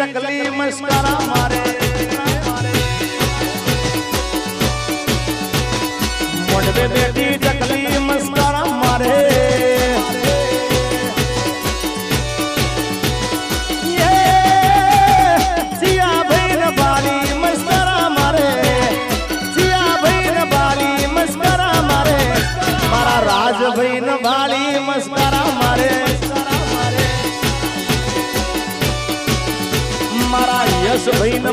ચકલી મસ્કરા મારે મોડવે બેટી ચકલી મસ્કરા મારે સિયા ભાઈ ને બાલી મસ્કરા મારે સિયા ભાઈ ને બાલી મસ્કરા મારે મારા રાજભાઈ ને બાલી મસ્કરા મારે મારા યશ ભાઈ ને